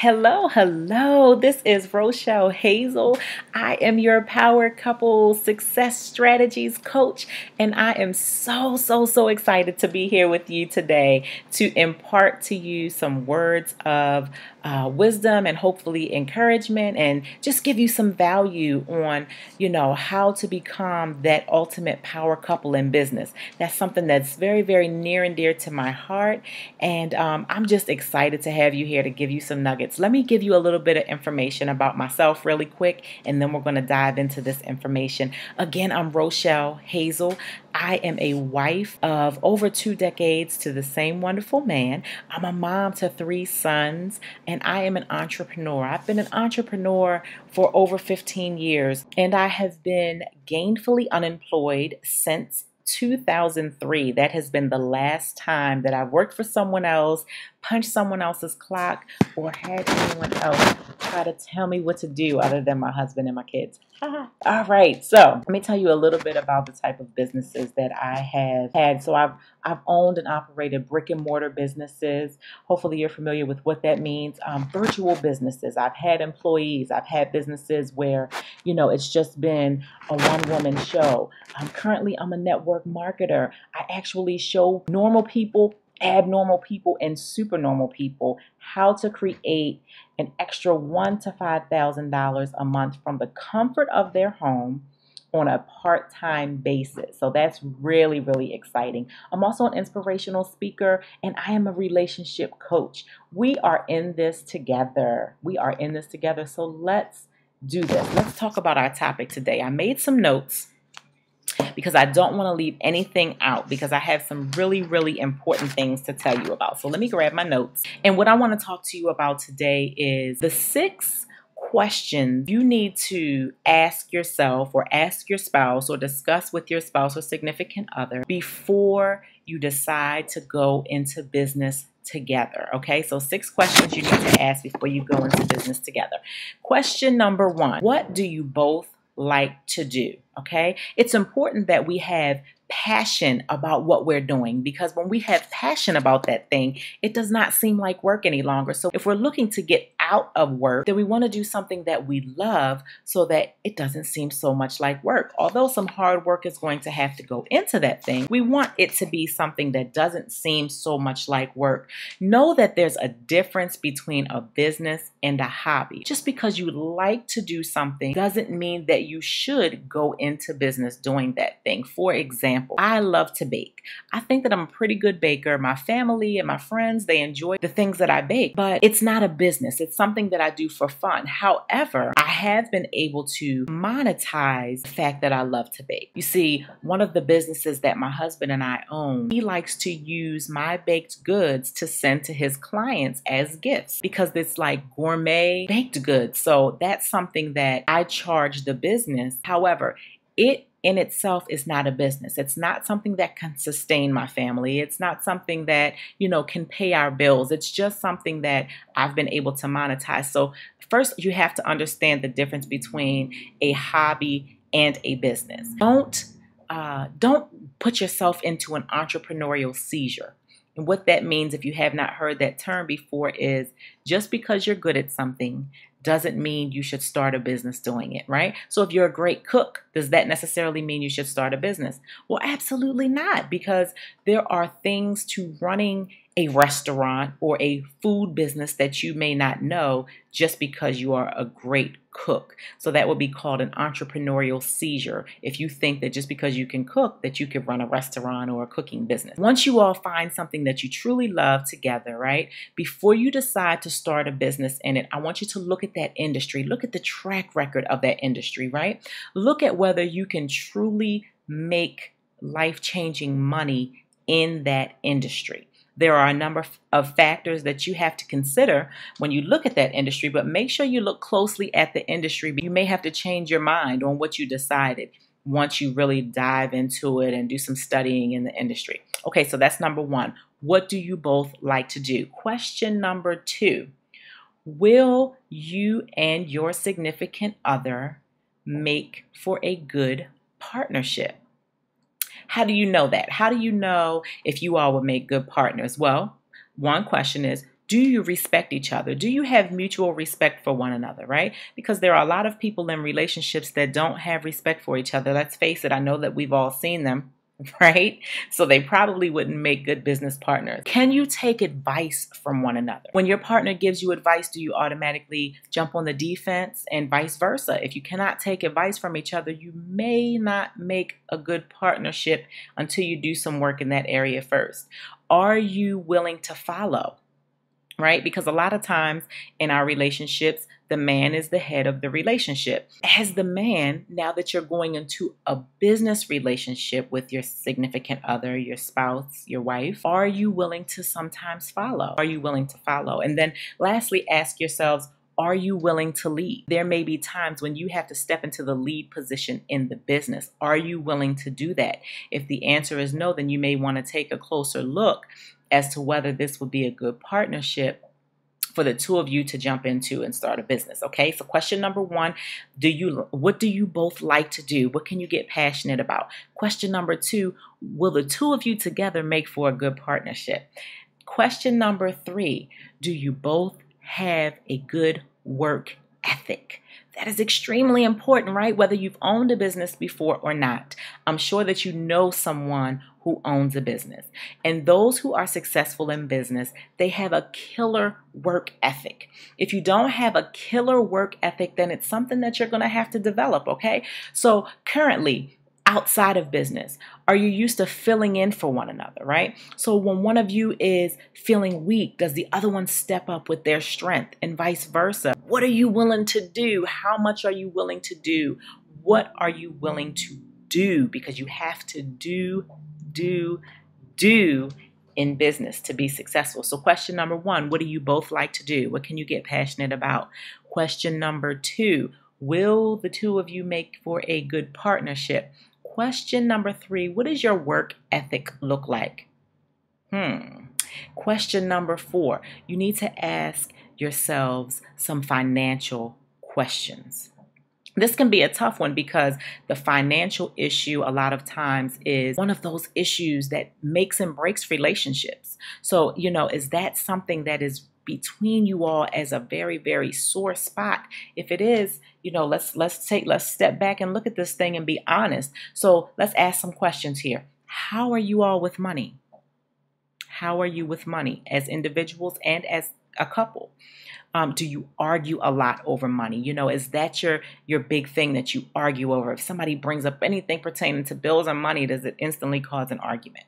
Hello, hello. This is Rochelle Hazel. I am your Power Couple Success Strategies coach, and I am so excited to be here with you today to impart to you some words of wisdom and hopefully encouragement, and just give you some value on, how to become that ultimate power couple in business. That's something that's very near and dear to my heart, and I'm just excited to have you here to give you some nuggets. Let me give you a little bit of information about myself really quick, and then we're going to dive into this information. Again, I'm Rochelle Hazel. I am a wife of over 2 decades to the same wonderful man. I'm a mom to 3 sons, and I am an entrepreneur. I've been an entrepreneur for over 15 years, and I have been gainfully unemployed since 2003. That has been the last time that I've worked for someone else, punched someone else's clock, or had anyone else try to tell me what to do other than my husband and my kids. All right, so let me tell you a little bit about the type of businesses that I have had. So I've owned and operated brick and mortar businesses. Hopefully you're familiar with what that means. Virtual businesses. I've had employees. I've had businesses where, it's just been a one-woman show. Currently, I'm a network marketer. I actually show normal people, abnormal people, and supernormal people how to create an extra $1,000 to $5,000 a month from the comfort of their home on a part-time basis. So that's really exciting. I'm also an inspirational speaker, and I am a relationship coach. We are in this together. So let's do this. Let's talk about our topic today. I made some notes because I don't want to leave anything out, because I have some really important things to tell you about. So let me grab my notes. And what I want to talk to you about today is the 6 questions you need to ask yourself or ask your spouse or discuss with your spouse or significant other before you decide to go into business together. Okay, so 6 questions you need to ask before you go into business together. Question number 1, what do you both like to do? Okay, it's important that we have passion about what we're doing, because when we have passion about that thing, it does not seem like work any longer. So if we're looking to get out of work, then we want to do something that we love so that it doesn't seem so much like work. Although some hard work is going to have to go into that thing, we want it to be something that doesn't seem so much like work. Know that there's a difference between a business and a hobby. Just because you like to do something doesn't mean that you should go into business doing that thing. For example, I love to bake. I think that I'm a pretty good baker. My family and my friends, they enjoy the things that I bake, but it's not a business. It's something that I do for fun. However, I have been able to monetize the fact that I love to bake. You see, one of the businesses that my husband and I own, he likes to use my baked goods to send to his clients as gifts, because it's like gourmet baked goods. So that's something that I charge the business. However, it in itself is not a business. It's not something that can sustain my family. It's not something that, can pay our bills. It's just something that I've been able to monetize. So first, you have to understand the difference between a hobby and a business. Don't put yourself into an entrepreneurial seizure. And what that means, if you have not heard that term before, is just because you're good at something doesn't mean you should start a business doing it, right? So if you're a great cook, does that necessarily mean you should start a business? Well, absolutely not, because there are things to running a restaurant or a food business that you may not know just because you are a great cook. So that would be called an entrepreneurial seizure, if you think that just because you can cook that you could run a restaurant or a cooking business. Once you all find something that you truly love together, right, before you decide to start a business in it, I want you to look at that industry. Look at the track record of that industry, right? Look at whether you can truly make life-changing money in that industry. There are a number of factors that you have to consider when you look at that industry, but make sure you look closely at the industry. You may have to change your mind on what you decided once you really dive into it and do some studying in the industry. Okay, so that's number 1. What do you both like to do? Question number 2, will you and your significant other make for a good partnership? How do you know that? How do you know if you all would make good partners? Well, one question is, Do you respect each other? Do you have mutual respect for one another, right? Because there are a lot of people in relationships that don't have respect for each other. Let's face it, I know that we've all seen them, right? So they probably wouldn't make good business partners. Can you take advice from one another? When your partner gives you advice, do you automatically jump on the defense, and vice versa? If you cannot take advice from each other, you may not make a good partnership until you do some work in that area first. Are you willing to follow? Right? Because a lot of times in our relationships, the man is the head of the relationship. As the man, now that you're going into a business relationship with your significant other, your spouse, your wife, are you willing to sometimes follow? Are you willing to follow? And then lastly, ask yourselves, are you willing to lead? There may be times when you have to step into the lead position in the business. Are you willing to do that? If the answer is no, then you may want to take a closer look as to whether this would be a good partnership for the two of you to jump into and start a business. Okay, so question number one, what do you both like to do? What can you get passionate about? Question number two, will the two of you together make for a good partnership? Question number three, do you both have a good work ethic? That is extremely important, right? Whether you've owned a business before or not. I'm sure that you know someone who owns a business. And those who are successful in business, they have a killer work ethic. If you don't have a killer work ethic, then it's something that you're going to have to develop, okay? So currently, outside of business, are you used to filling in for one another, right? So when one of you is feeling weak, does the other one step up with their strength, and vice versa? What are you willing to do? How much are you willing to do? What are you willing to do? Because you have to do in business to be successful. So question number one, what do you both like to do? What can you get passionate about? Question number two, will the two of you make for a good partnership? Question number three, what does your work ethic look like? Question number four, you need to ask yourselves some financial questions. This can be a tough one because the financial issue a lot of times is one of those issues that makes and breaks relationships. So, is that something that is between you all as a very, very sore spot? If it is, let's step back and look at this thing and be honest. So let's ask some questions here. How are you all with money? How are you with money as individuals and as a couple? Do you argue a lot over money? Is that your big thing that you argue over? If somebody brings up anything pertaining to bills or money, does it instantly cause an argument?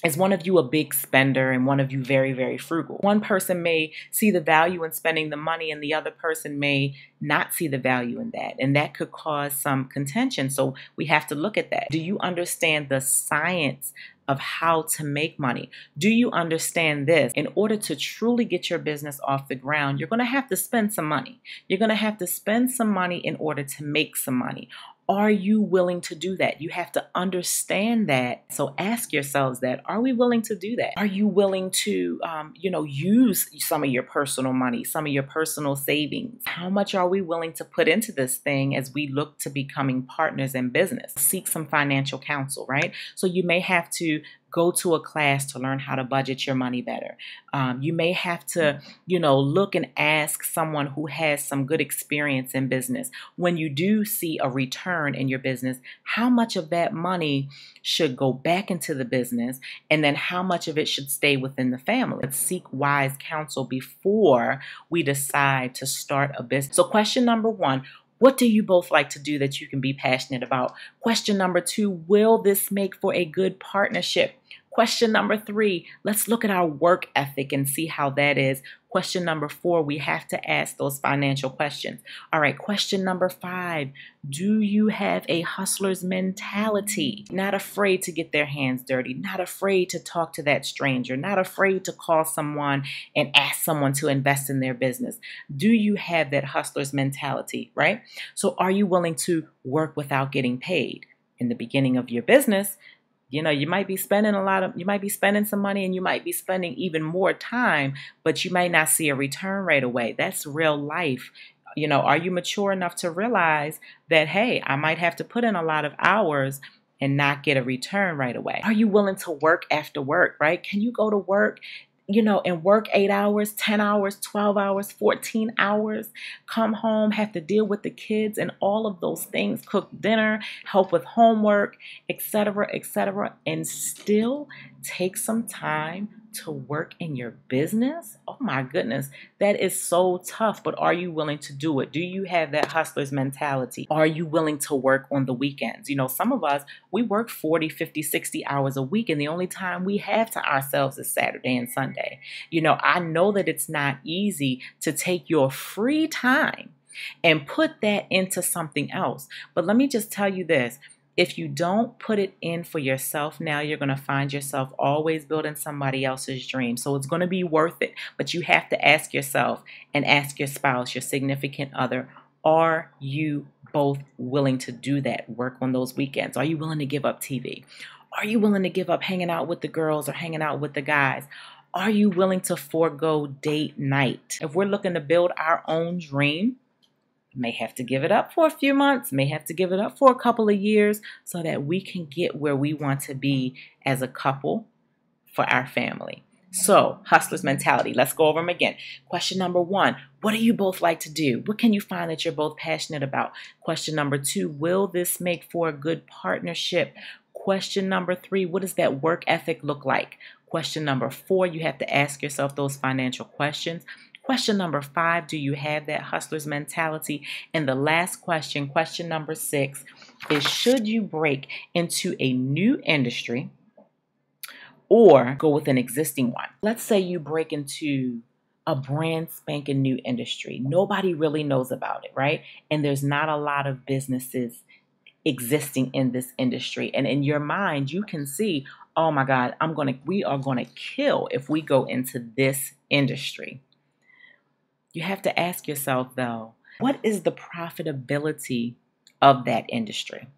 Is one of you a big spender and one of you very, very frugal? One person may see the value in spending the money and the other person may not see the value in that. And that could cause some contention. So we have to look at that. Do you understand the science of how to make money? Do you understand this? In order to truly get your business off the ground, you're going to have to spend some money. You're going to have to spend some money in order to make some money. Are you willing to do that? You have to understand that. So ask yourselves that. Are we willing to do that? Are you willing to, use some of your personal money, some of your personal savings? How much are we willing to put into this thing as we look to becoming partners in business? Seek some financial counsel, right? So you may have to go to a class to learn how to budget your money better. You may have to, look and ask someone who has some good experience in business. When you do see a return in your business, how much of that money should go back into the business, and then how much of it should stay within the family? Let's seek wise counsel before we decide to start a business. So question number one, what do you both like to do that you can be passionate about? Question number two, will this make for a good partnership? Question number three, let's look at our work ethic and see how that is. Question number four, we have to ask those financial questions. All right, question number five, do you have a hustler's mentality? Not afraid to get their hands dirty, not afraid to talk to that stranger, not afraid to call someone and ask someone to invest in their business. Do you have that hustler's mentality, right? So are you willing to work without getting paid? In the beginning of your business, you might be spending some money and you might be spending even more time, but you might not see a return right away. That's real life. Are you mature enough to realize that, hey, I might have to put in a lot of hours and not get a return right away? Are you willing to work after work, right? Can you go to work and work 8 hours, 10 hours, 12 hours, 14 hours, come home, have to deal with the kids and all of those things, cook dinner, help with homework, etc., and still take some time to work in your business? Oh my goodness, that is so tough. But are you willing to do it? Do you have that hustler's mentality? Are you willing to work on the weekends? Some of us, we work 40, 50, 60 hours a week, and the only time we have to ourselves is Saturday and Sunday. I know that it's not easy to take your free time and put that into something else. But let me just tell you this. If you don't put it in for yourself now, you're going to find yourself always building somebody else's dream. So it's going to be worth it. But you have to ask yourself and ask your spouse, your significant other, are you both willing to do that? Work on those weekends? Are you willing to give up TV? Are you willing to give up hanging out with the girls or hanging out with the guys? Are you willing to forego date night? If we're looking to build our own dream, may have to give it up for a few months, may have to give it up for a couple of years so that we can get where we want to be as a couple for our family. So, hustler's mentality. Let's go over them again. Question number 1, what do you both like to do? What can you find that you're both passionate about? Question number 2, will this make for a good partnership? Question number 3, what does that work ethic look like? Question number 4, you have to ask yourself those financial questions. Question number 5, do you have that hustler's mentality? And the last question, question number 6, is should you break into a new industry or go with an existing one? Let's say you break into a brand spanking new industry. Nobody really knows about it, right? And there's not a lot of businesses existing in this industry. And in your mind, you can see, oh my God, we are gonna kill if we go into this industry. You have to ask yourself, though, what is the profitability of that industry?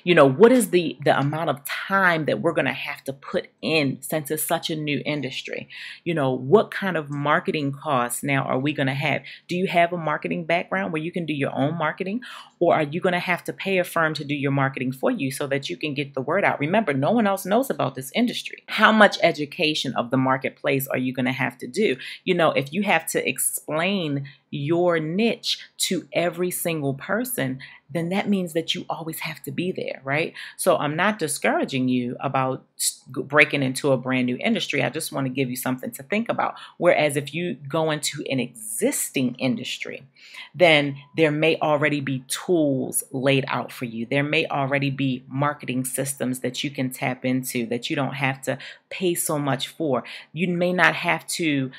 What is the amount of time that we're going to have to put in since it's such a new industry? What kind of marketing costs now are we going to have? Do you have a marketing background where you can do your own marketing? Or are you going to have to pay a firm to do your marketing for you so that you can get the word out? Remember, no one else knows about this industry. How much education of the marketplace are you going to have to do? If you have to explain your niche to every single person, then that means that you always have to be there, right? So I'm not discouraging you about breaking into a brand new industry. I just want to give you something to think about. Whereas if you go into an existing industry, then there may already be tools laid out for you. There may already be marketing systems that you can tap into that you don't have to pay so much for. You may not have to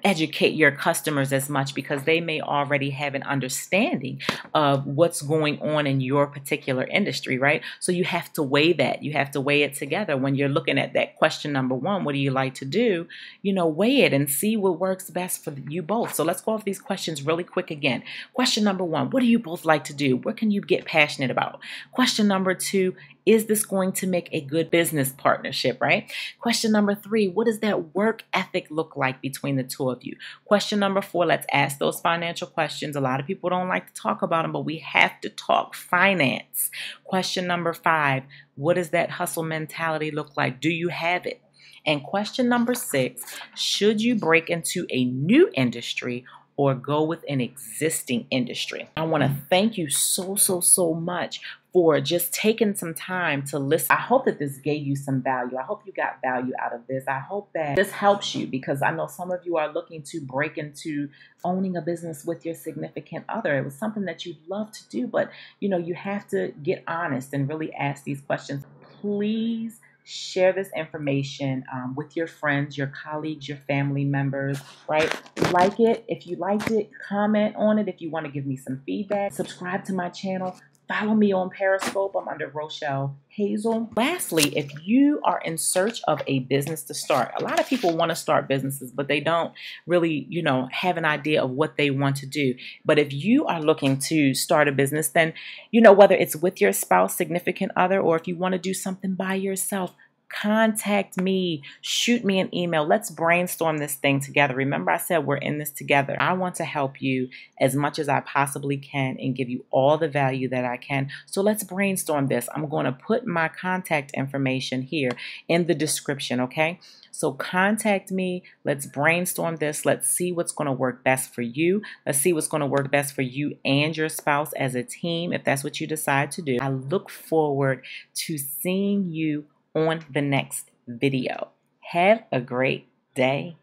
educate your customers as much because they may already have an understanding of what's going on in your particular industry, right? So you have to weigh that. You have to weigh it together when you're looking at that question number 1, what do you like to do? Weigh it and see what works best for you both. So let's go over these questions really quick again. Question number 1, what do you both like to do? What can you get passionate about? Question number 2, is this going to make a good business partnership, right? Question number 3, what does that work ethic look like between the two of you? Question number 4, let's ask those financial questions. A lot of people don't like to talk about them, but we have to talk finance. Question number 5, what does that hustle mentality look like? Do you have it? And question number 6, should you break into a new industry or go with an existing industry? I want to thank you so much for just taking some time to listen. I hope that this gave you some value. I hope you got value out of this. I hope that this helps you because I know some of you are looking to break into owning a business with your significant other. It was something that you'd love to do, but you have to get honest and really ask these questions. Please share this information with your friends, your colleagues, your family members, right? Like it. If you liked it, comment on it. If you want to give me some feedback, subscribe to my channel. Follow me on Periscope. I'm under Rochelle Hazel. Lastly, if you are in search of a business to start, a lot of people want to start businesses, but they don't really, have an idea of what they want to do. But if you are looking to start a business, then, whether it's with your spouse, significant other, or if you want to do something by yourself, contact me, shoot me an email. Let's brainstorm this thing together. Remember, I said we're in this together. I want to help you as much as I possibly can and give you all the value that I can. So let's brainstorm this. I'm going to put my contact information here in the description, okay? So contact me. Let's brainstorm this. Let's see what's going to work best for you. Let's see what's going to work best for you and your spouse as a team, if that's what you decide to do. I look forward to seeing you on the next video. Have a great day.